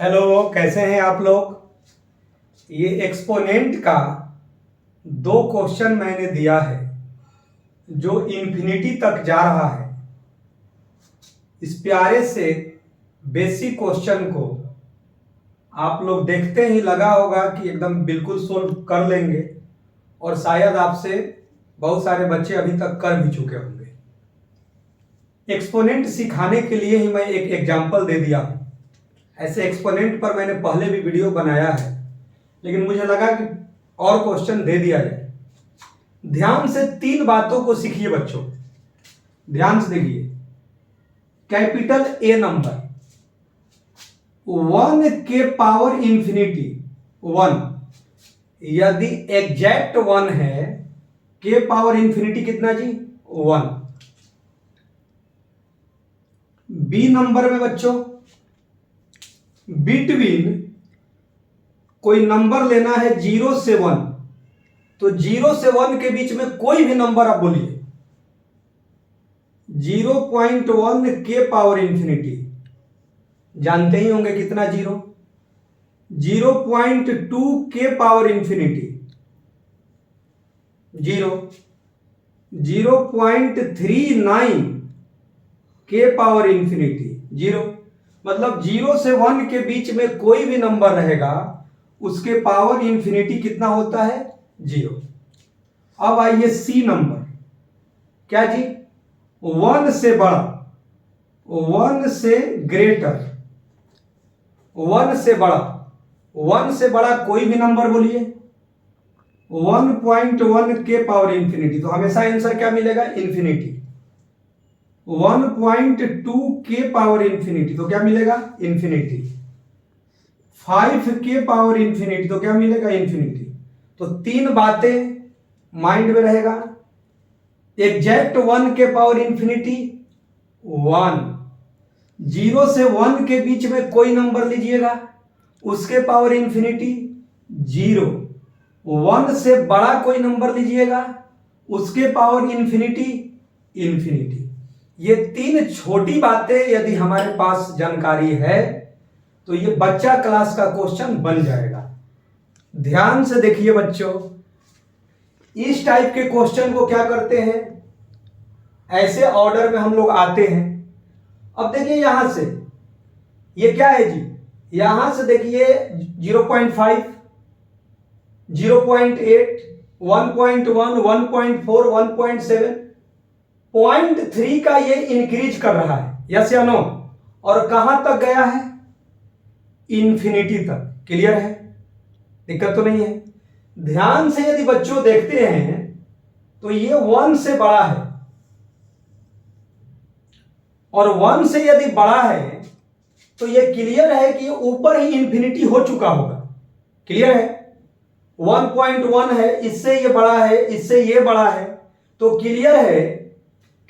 Hello, कैसे हैं आप लोग। ये एक्सपोनेंट का दो क्वेश्चन मैंने दिया है जो इन्फिनिटी तक जा रहा है। इस प्यारे से बेसिक क्वेश्चन को आप लोग देखते ही लगा होगा कि एकदम बिल्कुल सोल्व कर लेंगे, और शायद आपसे बहुत सारे बच्चे अभी तक कर भी चुके होंगे। एक्सपोनेंट सिखाने के लिए ही मैं एक एग्जाम्पल दे दिया हूँ। ऐसे एक्सपोनेंट पर मैंने पहले भी वीडियो बनाया है, लेकिन मुझे लगा कि और क्वेश्चन दे दिया जाए। ध्यान से तीन बातों को सीखिए बच्चों, ध्यान से देखिए। कैपिटल ए नंबर 1 के पावर इंफिनिटी 1, यदि एग्जैक्ट 1 है, के पावर इंफिनिटी कितना जी 1। बी नंबर में बच्चों बिटवीन कोई नंबर लेना है 0 से 1, तो 0 से 1 के बीच में कोई भी नंबर आप बोलिए। 0.1 के पावर इंफिनिटी जानते ही होंगे कितना 0। 0.2 के पावर इंफिनिटी 0। 0.39 के पावर इंफिनिटी 0। मतलब 0 से 1 के बीच में कोई भी नंबर रहेगा, उसके पावर इंफिनिटी कितना होता है 0। अब आइए सी नंबर, क्या जी 1 से बड़ा, 1 से ग्रेटर, 1 से बड़ा, 1 से बड़ा कोई भी नंबर बोलिए। 1.1 के पावर इंफिनिटी, तो हमेशा आंसर क्या मिलेगा इंफिनिटी। 1.2 के पावर इंफिनिटी, तो क्या मिलेगा इंफिनिटी। 5 के पावर इंफिनिटी, तो क्या मिलेगा इंफिनिटी। तो तीन बातें माइंड में रहेगा। एग्जैक्ट 1 के पावर इंफिनिटी 1, 0 से 1 के बीच में कोई नंबर लीजिएगा, उसके पावर इंफिनिटी 0। 1 से बड़ा कोई नंबर लीजिएगा, उसके पावर इंफिनिटी इंफिनिटी। ये तीन छोटी बातें यदि हमारे पास जानकारी है तो ये बच्चा क्लास का क्वेश्चन बन जाएगा। ध्यान से देखिए बच्चों, इस टाइप के क्वेश्चन को क्या करते हैं, ऐसे ऑर्डर में हम लोग आते हैं। अब देखिए यहां से ये क्या है जी, यहां से देखिए 0.5, 0.8, 1.1, 1.4, 1.7, 0.3 का ये इंक्रीज कर रहा है, यस या नो। और कहां तक गया है इंफिनिटी तक। क्लियर है, दिक्कत तो नहीं है। ध्यान से यदि बच्चों देखते हैं तो ये 1 से बड़ा है, और 1 से यदि बड़ा है तो ये क्लियर है कि ये ऊपर ही इंफिनिटी हो चुका होगा। क्लियर है, 1.1 है, इससे ये बड़ा है, इससे ये बड़ा है, तो क्लियर है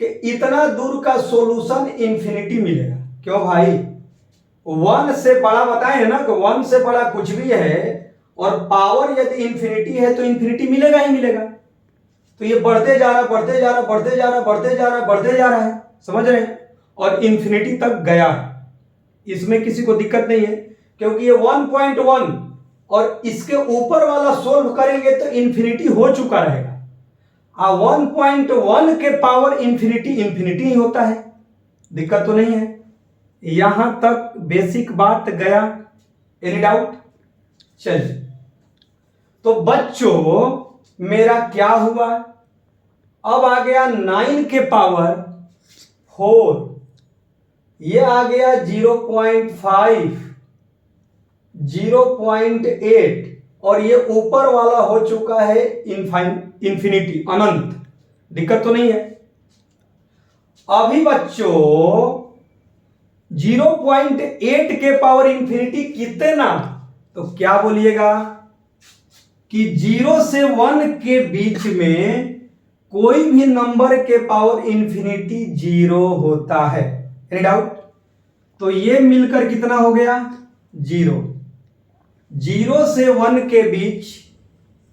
कि इतना दूर का सॉल्यूशन इंफिनिटी मिलेगा। क्यों भाई, 1 से बड़ा बताए ना कि 1 से बड़ा कुछ भी है और पावर यदि इंफिनिटी है तो इंफिनिटी मिलेगा ही मिलेगा। तो ये बढ़ते जा रहा, बढ़ते जा रहा, बढ़ते जा रहा, बढ़ते जा रहा, बढ़ते जा रहा है, समझ रहे हैं, और इंफिनिटी तक गया है। इसमें किसी को दिक्कत नहीं है, क्योंकि ये 1.1 और इसके ऊपर वाला सोल्व करेंगे तो इंफिनिटी हो चुका रहेगा। 1.1 के पावर इंफिनिटी इंफिनिटी ही होता है, दिक्कत तो नहीं है। यहां तक बेसिक बात गया, एनी डाउट। चलिए, तो बच्चों मेरा क्या हुआ, अब आ गया 9 के पावर 4, ये आ गया 0.5, 0.8, और ये ऊपर वाला हो चुका है इंफिनिटी, अनंत। दिक्कत तो नहीं है। अभी बच्चों 0.8 के पावर इंफिनिटी कितना, तो क्या बोलिएगा कि 0 से 1 के बीच में कोई भी नंबर के पावर इंफिनिटी 0 होता है। Any doubt. तो ये मिलकर कितना हो गया 0। 0 से 1 के बीच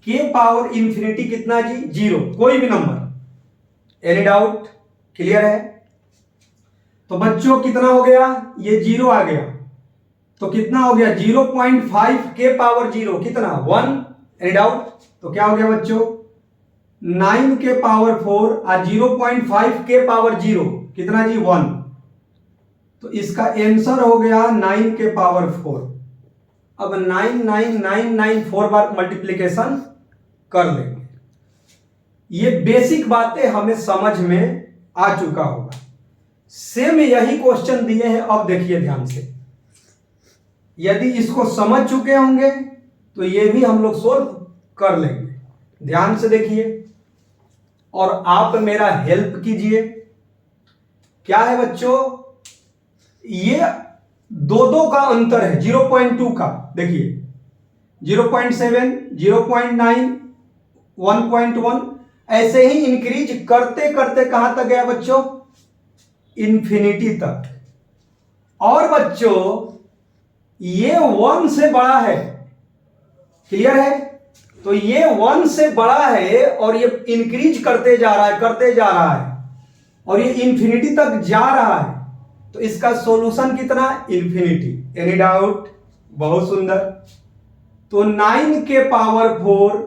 के पावर इंफिनिटी कितना जी 0, कोई भी नंबर। एनी डाउट, क्लियर है। तो बच्चों कितना हो गया, ये 0 आ गया, तो कितना हो गया 0.5 के पावर 0 कितना 1। Any doubt? तो क्या हो गया बच्चों 9 के पावर 4 और 0.5 के पावर 0 कितना जी 1। तो इसका आंसर हो गया 9 के पावर 4। अब 9 4 बार मल्टीप्लीकेशन कर लेंगे। ये बेसिक बातें हमें समझ में आ चुका होगा। सेम यही क्वेश्चन दिए हैं। अब देखिए ध्यान से, यदि इसको समझ चुके होंगे तो ये भी हम लोग सोल्व कर लेंगे। ध्यान से देखिए और आप मेरा हेल्प कीजिए। क्या है बच्चों, ये दो का अंतर है 0.2 का। देखिए 0.7, 0.9, 1.1 ऐसे ही इंक्रीज करते करते कहां तक गया बच्चों, इंफिनिटी तक। और बच्चों ये 1 से बड़ा है, क्लियर है? तो ये 1 से बड़ा है और ये इंक्रीज करते जा रहा है, करते जा रहा है और ये इंफिनिटी तक जा रहा है। तो इसका सॉल्यूशन कितना, इंफिनिटी। Any doubt? बहुत सुंदर। तो 9 के पावर 4,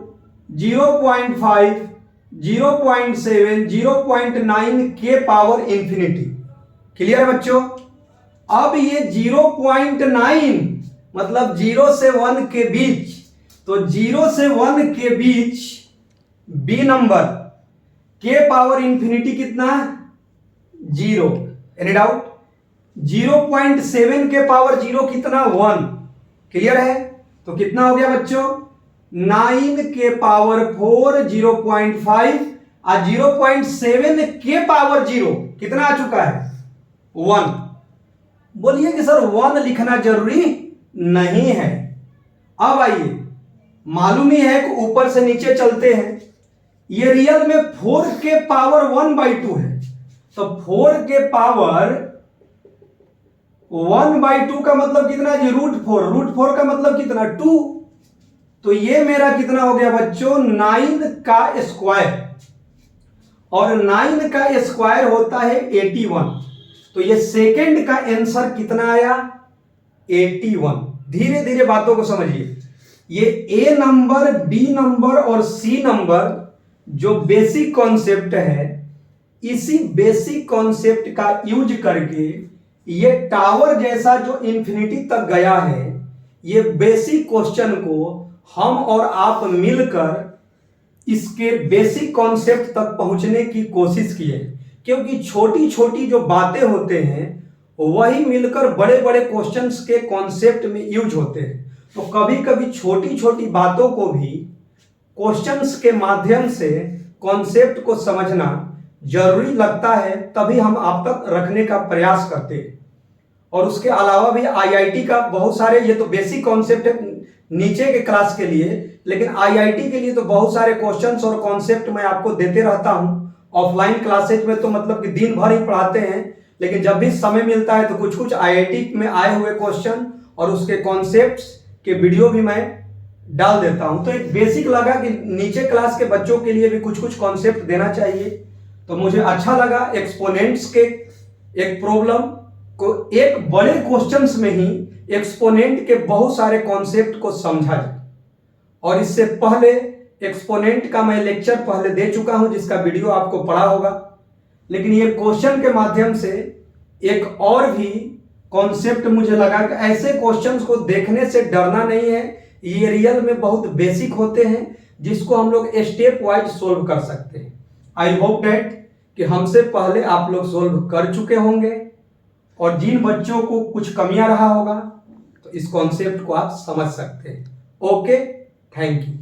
0.5, 0.7, 0.9 के पावर इंफिनिटी। क्लियर बच्चों? अब ये 0.9 मतलब 0 से 1 के बीच, तो 0 से 1 के बीच बी नंबर के पावर इंफिनिटी कितना है 0। Any doubt? 0.7 के पावर 0 कितना 1। क्लियर है? तो कितना हो गया बच्चों 9 के पावर 4, 0.5 और 0.7 के पावर 0 कितना आ चुका है 1। बोलिए कि सर 1 लिखना जरूरी नहीं है। अब आइए, मालूम ही है कि ऊपर से नीचे चलते हैं। ये रियल में 4 के पावर 1/2 है। तो 4 के पावर 1/2 का मतलब कितना जी √4। √4 का मतलब कितना 2। तो ये मेरा कितना हो गया बच्चों 9 का स्क्वायर, और 9 का स्क्वायर होता है 81। तो ये सेकंड का आंसर कितना आया 81। धीरे धीरे बातों को समझिए। ये ए नंबर, बी नंबर और सी नंबर जो बेसिक कॉन्सेप्ट है, इसी बेसिक कॉन्सेप्ट का यूज करके ये टावर जैसा जो इंफिनिटी तक गया है, ये बेसिक क्वेश्चन को हम और आप मिलकर इसके बेसिक कॉन्सेप्ट तक पहुंचने की कोशिश किए। क्योंकि छोटी छोटी जो बातें होते हैं वही मिलकर बड़े बड़े क्वेश्चंस के कॉन्सेप्ट में यूज होते हैं। तो कभी कभी छोटी छोटी बातों को भी क्वेश्चंस के माध्यम से कॉन्सेप्ट को समझना जरूरी लगता है, तभी हम आप तक रखने का प्रयास करते हैं। और उसके अलावा भी आईआईटी का बहुत सारे, ये तो बेसिक कॉन्सेप्ट है नीचे के क्लास के लिए, लेकिन आईआईटी के लिए तो बहुत सारे क्वेश्चंस और कॉन्सेप्ट मैं आपको देते रहता हूं। ऑफलाइन क्लासेज में तो मतलब कि दिन भर ही पढ़ाते हैं, लेकिन जब भी समय मिलता है तो कुछ कुछ आईआईटी में आए हुए क्वेश्चन और उसके कॉन्सेप्ट्स के वीडियो भी मैं डाल देता हूं। तो एक बेसिक लगा कि नीचे क्लास के बच्चों के लिए भी कुछ कुछ कॉन्सेप्ट देना चाहिए। तो मुझे अच्छा लगा एक्सपोनेंट्स के एक प्रॉब्लम को एक बड़े क्वेश्चंस में ही एक्सपोनेंट के बहुत सारे कॉन्सेप्ट को समझा जाए। और इससे पहले एक्सपोनेंट का मैं लेक्चर पहले दे चुका हूं जिसका वीडियो आपको पड़ा होगा, लेकिन ये क्वेश्चन के माध्यम से एक और भी कॉन्सेप्ट मुझे लगा कि ऐसे क्वेश्चंस को देखने से डरना नहीं है। ये रियल में बहुत बेसिक होते हैं जिसको हम लोग स्टेप वाइज सोल्व कर सकते हैं। आई होप डैट कि हमसे पहले आप लोग सोल्व कर चुके होंगे, और जिन बच्चों को कुछ कमियां रहा होगा तो इस कॉन्सेप्ट को आप समझ सकते हैं। Okay, thank you.